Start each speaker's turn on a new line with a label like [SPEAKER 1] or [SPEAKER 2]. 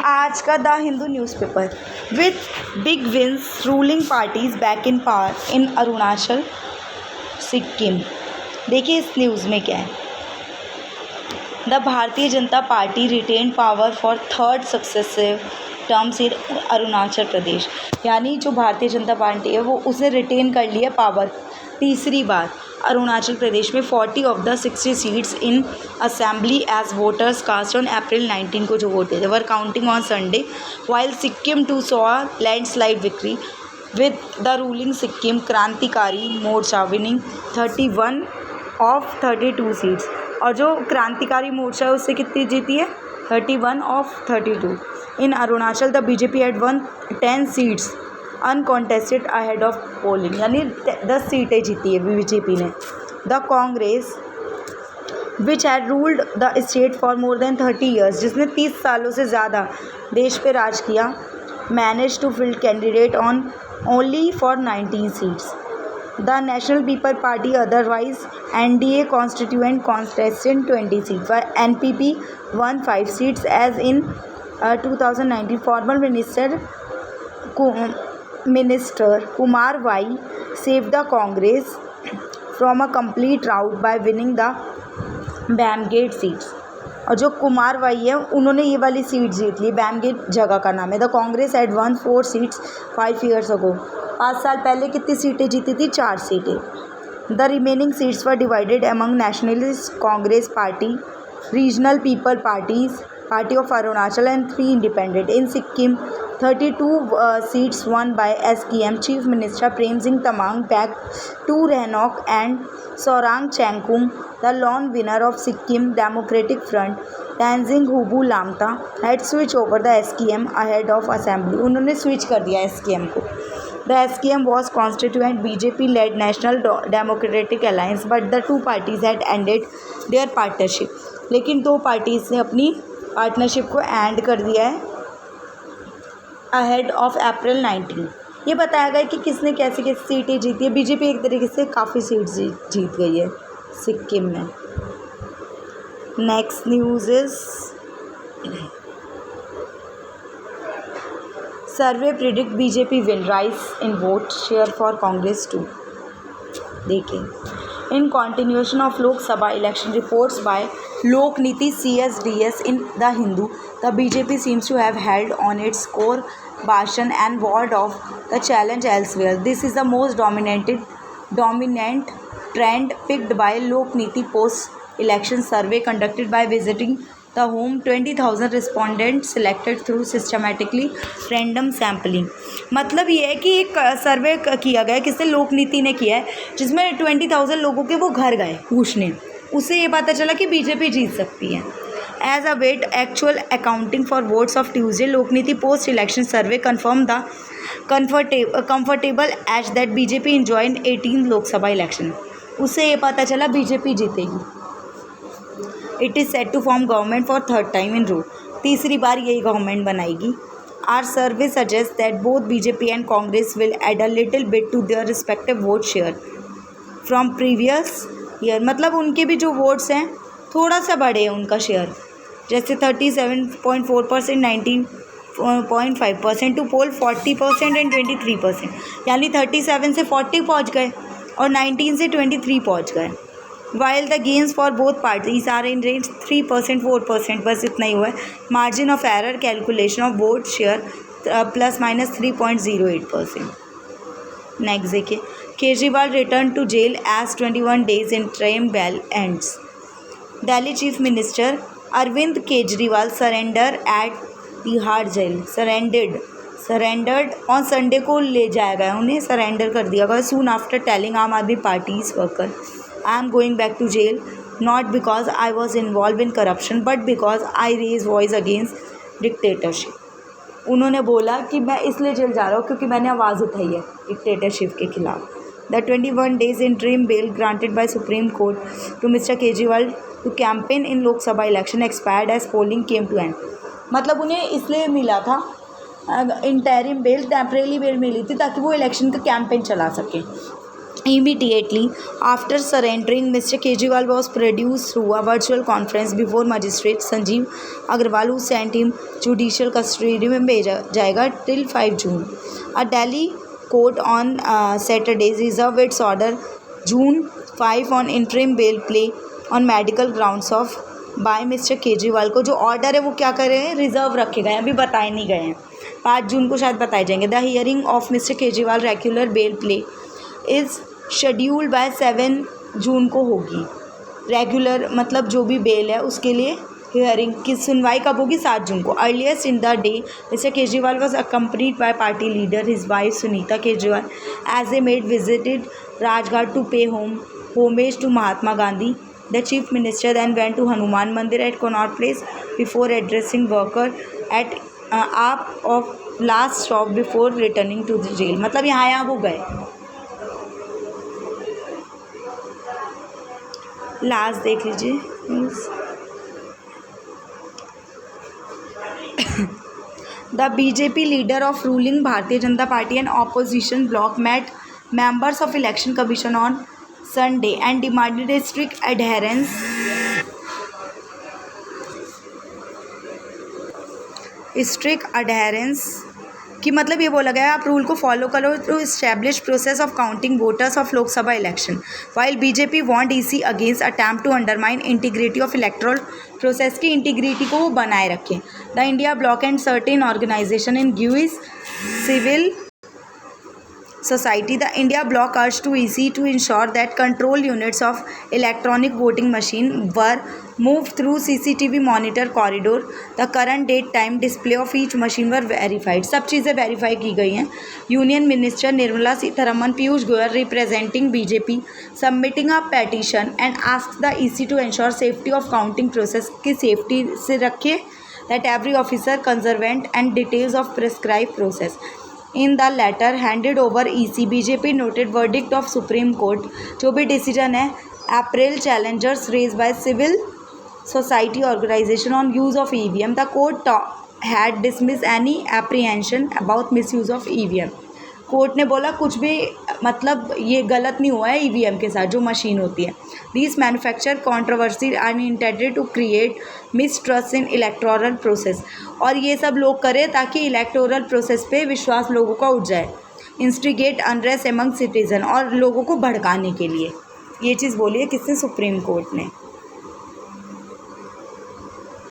[SPEAKER 1] आज का the Hindu newspaper with big wins ruling parties back in power in Arunachal Sikkim. देखिए इस न्यूज़ में क्या है। The Bharatiya Janata Party retain power for third successive terms in Arunachal Pradesh. यानी जो भारतीय जनता पार्टी है वो उसने रिटेन कर लिया पावर तीसरी बार अरुणाचल प्रदेश में 40 of the 60 seats in assembly as voters cast on April 19 को जो वोट थे were counting on Sunday while Sikkim too saw landslide victory with the ruling Sikkim Krantikari Morcha winning 31 of 32 seats. और जो क्रांतिकारी मोर्चा है उससे कितनी जीती है 31 of 32। In Arunachal the BJP had won 10 seats uncontested ahead of polling. यानी 10 सीटें जीती है बीजेपी ने। The Congress which had ruled the state for more than 30 years, जिसने 30 सालों से ज़्यादा देश पे राज किया, manage to field candidate on only for 19 seats. The National People Party otherwise NDA constituent contested 20 seats, while NPP won 5 seats as in 2019. Former Minister Kumar Vai saved the Congress from a complete rout by winning the बैमगेट seats. और जो Kumar Y है उन्होंने ये वाली seat जीत ली, बैमगेट जगह का नाम है। The Congress had one 4 seats 5 years ago. 5 साल पहले कितनी सीटें जीती थी 4 सीटें। The remaining seats were divided among nationalist Congress party, regional people parties, party of Arunachal and 3 independent. In Sikkim 32 seats won by SKM Chief Minister Prem Singh Tamang back to Rehnock and Sorang Changkung, the lone winner of Sikkim Democratic Front, Tenzing Hubu Lamta, had switched over the SKM ahead of assembly. उन्होंने switch कर दिया SKM को। The SKM was constituent BJP-led National Democratic Alliance, but the two parties had ended their partnership. लेकिन दो parties ने अपनी partnership को and कर दिया है अहेड ऑफ अप्रैल 19। ये बताया गया कि किसने कैसी कैसी सीटें जीती है। बीजेपी एक तरीके से काफ़ी सीट्स जीत गई है सिक्किम में। Next news is survey predict BJP will rise in vote share for Congress too. देखिए in continuation of Lok Sabha election reports by Lokniti CSDS in the Hindu, the BJP seems to have held on its core bastion and ward off the challenge elsewhere. This is the most dominant trend picked by Lokniti post-election survey conducted by visiting the home 20,000 respondents selected through systematically random sampling. मतलब ये है कि एक सर्वे किया गया, किसने लोकनीति ने किया है, जिसमें 20,000 लोगों के वो घर गए पूछने, उससे ये पता चला कि बीजेपी जीत सकती है। As a wait actual accounting for votes of Tuesday Lokniti post election survey confirm the comfortable edge that BJP enjoyed in 18 Lok Sabha election. उससे ये पता चला बीजेपी जीतेगी। It is set to form government for third time in row. तीसरी बार यही government बनाएगी। Our survey suggest that both BJP and Congress will add a little bit to their respective vote share from previous year. मतलब उनके भी जो votes हैं थोड़ा सा बढ़े हैं उनका शेयर, जैसे 37.4%, 19.5% टू पोल 40% एंड 23%। यानी 37 से 40 पहुंच गए और 19 से 23 पहुंच गए। While the gains for both parties are in range 3% 4%, बस इतना ही हुआ है। Margin of error calculation of vote share ±3.08%। Next देखिए Kejriwal return to jail as 21 days interim bail ends. Delhi Chief Minister Arvind Kejriwal surrendered at Tihar jail. Surrendered on Sunday को ले जाया गया, उन्हें सरेंडर कर दिया गया। Soon after telling Aam Aadmi party's worker I am going back to jail not because I was involve in corruption but because I raise voice against dictatorship. उन्होंने बोला कि मैं इसलिए जेल जा रहा हूँ क्योंकि मैंने आवाज़ उठाई है डिक्टेटरशिप के खिलाफ। The 21 days interim bail granted by Supreme Court to Mr. Kejriwal to campaign in Lok Sabha election expired as polling came to end. मतलब उन्हें इसलिए मिला था इंटरिम बेल, टेम्परेरी बेल मिली थी ताकि वो इलेक्शन का कैंपेन चला सके। Immediately after surrendering, Mr. Kejriwal was produced through a virtual conference before magistrate Sanjeev Agrawal, who sent him judicial custody में भेजा जाएगा till 5 June. A Delhi court on Saturday reserved its order June 5 on interim bail play on medical grounds of by mister Kejriwal को जो order है वो क्या कर रहे हैं, रिजर्व रखे गए हैं, अभी बताए नहीं गए हैं. 5 जून को शायद बताए जाएंगे. The hearing of mister Kejriwal regular bail plea is scheduled by 7 June को होगी. रेगुलर मतलब जो भी बेल है उसके लिए हियरिंग की सुनवाई कब होगी, 7 जून को. Earliest in the day mister Kejriwal was accompanied by party leader his wife Sunita Kejriwal as a maid visited Rajghat to pay homage to Mahatma Gandhi. The chief minister then went to Hanuman Mandir at Connaught Place before addressing worker at up of last stop before returning to the jail. मतलब यहाँ वो गए. Last देख लीजिए. The BJP leader of ruling Bharatiya Janata Party and opposition bloc met members of Election Commission on Sunday and demanded a strict adherence कि मतलब ये बोला गया है आप रूल को फॉलो करो to establish process of counting voters of Lok Sabha election. While BJP want EC against attempt to undermine integrity of electoral process की इंटीग्रिटी को वो बनाए रखें. The India bloc and certain organisation in गिविस civil society. The India bloc urged to EC to ensure that control units of electronic voting machine were moved through CCTV monitor corridor. The current date time display of each machine were verified. सब चीज़ें verify की गई हैं. Union minister Nirmala Sitharaman Piyush Goyal representing BJP submitting a petition and ask the EC to ensure safety of counting process की safety से रखे that every officer conservant and details of prescribed process. In the letter handed over EC, BJP noted verdict of Supreme Court. जो भी decision है April challenges raised by civil society organization on use of EVM. The court had dismissed any apprehension about misuse of EVM. Court ने बोला कुछ भी मतलब ये गलत नहीं हुआ है EVM के साथ जो मशीन होती है. These manufacture controversy are intended to create mistrust in electoral process. और ये सब लोग करें ताकि इलेक्टोरल प्रोसेस पे विश्वास लोगों का उठ जाए. इंस्टिगेट अनरेस्ट एमंग सिटीजन और लोगों को भड़काने के लिए. ये चीज़ बोली है किसने, सुप्रीम कोर्ट ने.